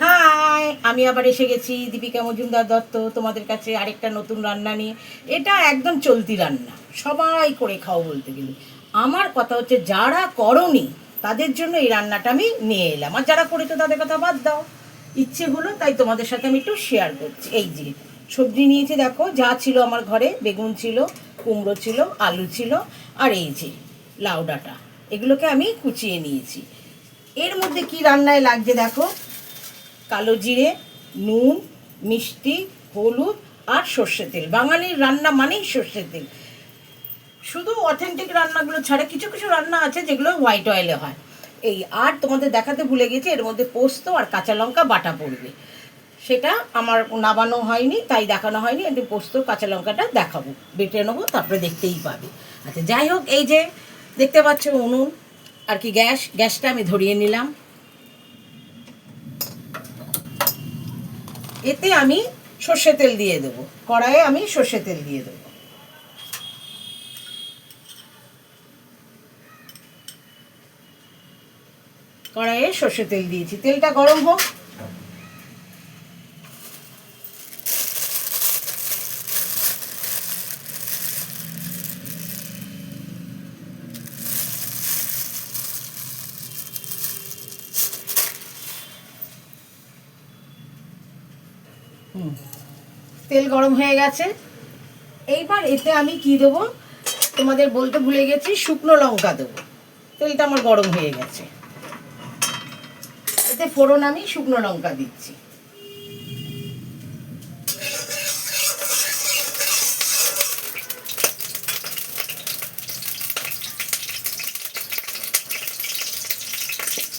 High, আমি আবার এসে গেছি দীপিকা মজুমদার দত্ত তোমাদের কাছে আরেকটা নতুন রান্না নিয়ে। এটা একদম চলতি রান্না, সবাই করে খাও বলতে গেলে। আমার কথা হচ্ছে যারা করনি তাদের জন্য এই রান্নাটা আমি নিয়ে এলাম, আর যারা করেছো তাদের কথা বাদ দাও। ইচ্ছে হলো তাই তোমাদের সাথে আমি একটু শেয়ার করছি। এই যে সবজি নিয়েছি, দেখো যা ছিল আমার ঘরে, বেগুন ছিল, কুমড়ো ছিল, আলু ছিল, আর এই যে লাউ ডাঁটা, এগুলোকে আমি কুচিয়ে নিয়েছি। এর মধ্যে কি রান্নায় লাগছে দেখো, কালো জিরে, নুন, মিষ্টি, হলুদ আর সর্ষে তেল। বাঙালির রান্না মানেই সর্ষে তেল। শুধু অথেন্টিক রান্নাগুলো ছাড়া কিছু কিছু রান্না আছে যেগুলো হোয়াইট অয়েলে হয়। এই আর তোমাদের দেখাতে ভুলে গেছি, এর মধ্যে পোস্ত আর কাঁচা লঙ্কা বাটা পড়বে। সেটা আমার নামানো হয়নি তাই দেখানো হয়নি, একটু পোস্ত কাঁচা লঙ্কাটা দেখাবো, বেটে নেবো, তারপরে দেখতেই পাবে। আচ্ছা যাই হোক, এই যে দেখতে পাচ্ছ উনুন আর কি, গ্যাসটা আমি ধরিয়ে নিলাম। এতে আমি সর্ষে তেল দিয়ে দেবো, কড়াইয়ে আমি সর্ষে তেল দিয়ে দেবো। কড়াইয়ে সর্ষে তেল দিয়েছি, তেলটা গরম হোক। তেল গরম হয়ে গেছে। এইবার এতে আমি কি দেবো তোমাদের বলতে ভুলে গেছি, শুকনো লঙ্কা দেবো। তেলটা আমার গরম হয়ে গেছে, এতে ফোড়ন আমি শুকনো লঙ্কা দিচ্ছি।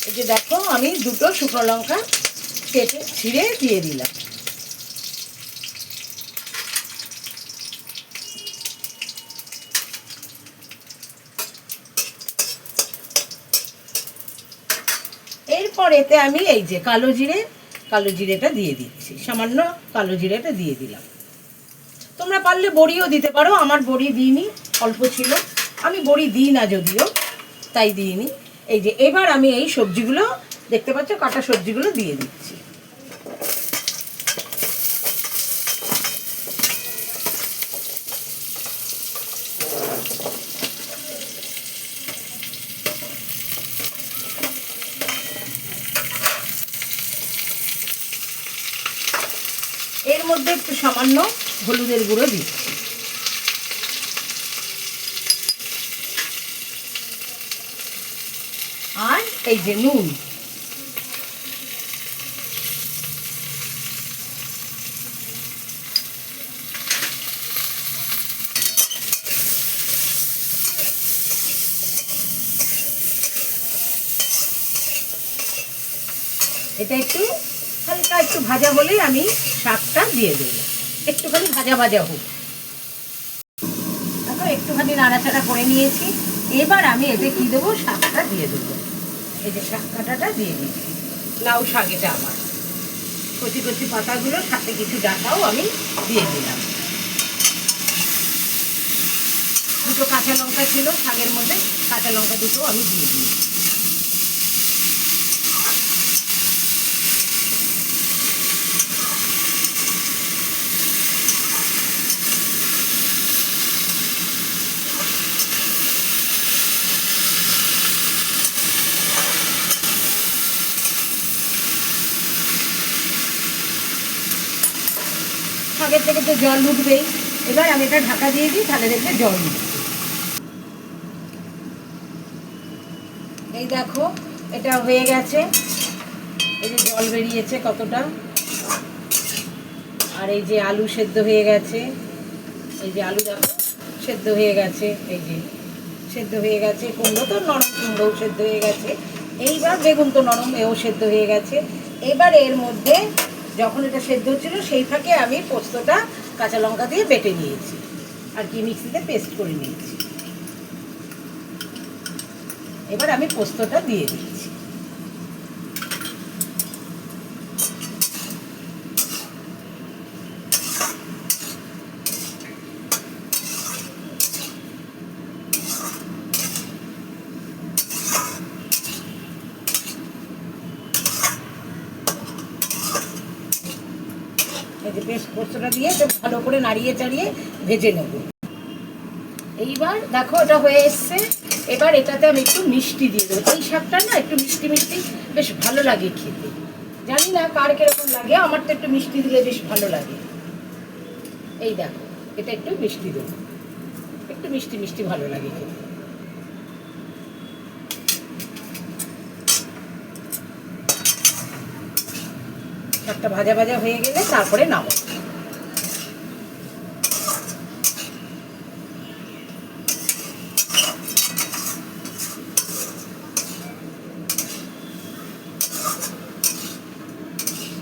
এই যে দেখো, আমি দুটো শুকনো লঙ্কা কেটে ছিঁড়ে দিয়ে দিলাম। এরপর এতে আমি এই যে কালো জিরেটা দিয়ে দিচ্ছি, সামান্য কালো জিরেটা দিয়ে দিলাম। তোমরা পারলে বড়িও দিতে পারো, আমার বড়ি দিইনি, অল্প ছিল, আমি বড়ি দিই না যদিও, তাই দিইনি। এই যে এবার আমি এই সবজিগুলো দেখতে পাচ্ছ, কাটা সবজিগুলো দিয়ে দিচ্ছি। এর মধ্যে একটু সামান্য হলুদের গুঁড়ো দিচ্ছি, আর এই যে নুন। এটা একটু হালকা একটু ভাজা হলেই আমি শাকটা দিয়ে দেবো, একটুখানি ভাজা ভাজা হোক। দেখো একটুখানি নাড়াচাড়া করে নিয়েছি। এবার আমি এতে কি দেবো, শাকটা দিয়ে দেবো। এই যে শাক কাটাটা দিয়ে দিচ্ছি, লাউ শাক এটা আমার, কচি কচি পাতাগুলো, সাথে কিছু ডাঁটাও আমি দিয়ে দিলাম। দুটো কাঁচা লঙ্কা ছিল শাকের মধ্যে, কাঁচা লঙ্কা দুটো আমি দিয়ে দিয়েছি। শাকের থেকে তো জল উঠবেই, এবার আমি এটা ঢাকা দিয়ে দিই, তাহলে দেখবে জল উঠবে। এই দেখো এটা হয়ে গেছে, এই যে জল বেরিয়েছে কতটা, আর এই যে আলু সেদ্ধ হয়ে গেছে, এই যে আলু দেখো সেদ্ধ হয়ে গেছে, এই যে সেদ্ধ হয়ে গেছে, কুমড়ো তো নরম, কুমড়োও সেদ্ধ হয়ে গেছে। এইবার বেগুন তো নরম, এও সেদ্ধ হয়ে গেছে। এবার এর মধ্যে যখন এটা সেদ্ধ হচ্ছিল সেই ফাঁকে আমি পোস্তটা কাঁচা লঙ্কা দিয়ে বেটে নিয়েছি, আর কি মিক্সিতে পেস্ট করে নিয়েছি। এবার আমি পোস্তটা দিয়ে দিচ্ছি। এই যে পেস্ট পোস্তটা দিয়ে একটু ভালো করে নাড়িয়ে চাড়িয়ে ভেজে নেব। এইবার দেখো এটা হয়ে এসছে। এবার এটাতে আমি একটু মিষ্টি দিয়ে দেবো। এই শাকটা না একটু মিষ্টি মিষ্টি বেশ ভালো লাগে খেতে। জানি না কার কিরকম লাগে, আমার তো একটু মিষ্টি দিলে বেশ ভালো লাগে। এই দেখো এটা একটু মিষ্টি দেবো, একটু মিষ্টি মিষ্টি ভালো লাগে খেতে। শাকটা ভাজা ভাজা হয়ে গেলে তারপরে নামাবো।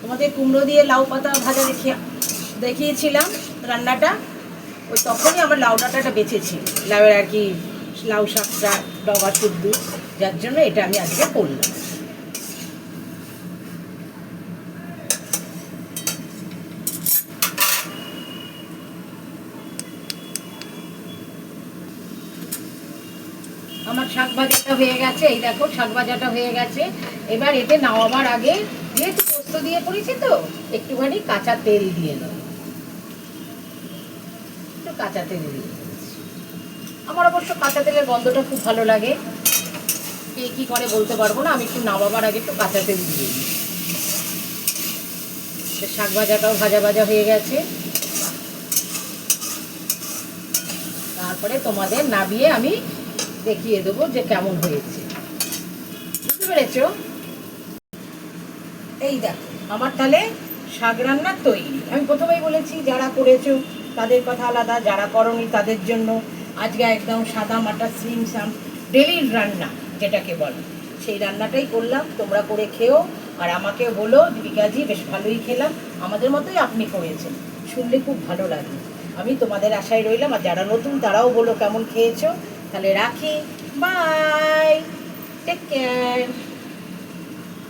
তোমাদের কুমড়ো দিয়ে লাউ পাতা ভাজা দেখিয়েছিলাম রান্নাটা, ওই তখনই আমার লাউ ডাঁটাটা বেঁচেছিল, লাউয়ের আর কি লাউ শাকটা ডগা শুদ্ধ, যার জন্য এটা আমি আজকে করলাম। আমার শাক ভাজাটা হয়ে গেছে। এই দেখো শাক ভাজাটা হয়ে গেছে। এবার এতে নামাবার আগে যেহেতু পোস্ত দিয়ে করেছি তো একটুখানি কাঁচা তেল দিয়ে নেব, একটু কাঁচা তেল দিয়ে। আমার অবশ্য কাঁচা তেলের গন্ধটা খুব ভালো লাগে, কে কী করে বলতে পারবো না, আমি একটু নামাবার আগে একটু কাঁচা তেল দিয়ে দিই। শাক ভাজাটাও ভাজা ভাজা হয়ে গেছে। তারপরে তোমাদের নামিয়ে আমি দেখিয়ে দেবো যে কেমন হয়েছে, বুঝতে পেরেছো? এই দেখো আমার তাহলে শাক রান্না তৈরি। আমি প্রথমেই বলেছি যারা করেছো তাদের কথা আলাদা, যারা করনি তাদের জন্য আজকে একদম সাদা মাটা সিম সাম ডেলির রান্না যেটাকে বলে, সেই রান্নাটাই করলাম। তোমরা করে খেও, আর আমাকে বলো দীপিকাজি বেশ ভালোই খেলাম, আমাদের মতোই আপনি করেছেন, শুনলে খুব ভালো লাগে। আমি তোমাদের আশায় রইলাম, আর যারা নতুন তারাও বলো কেমন খেয়েছো। তাহলে রাখি, বাই, টেক কেয়ার।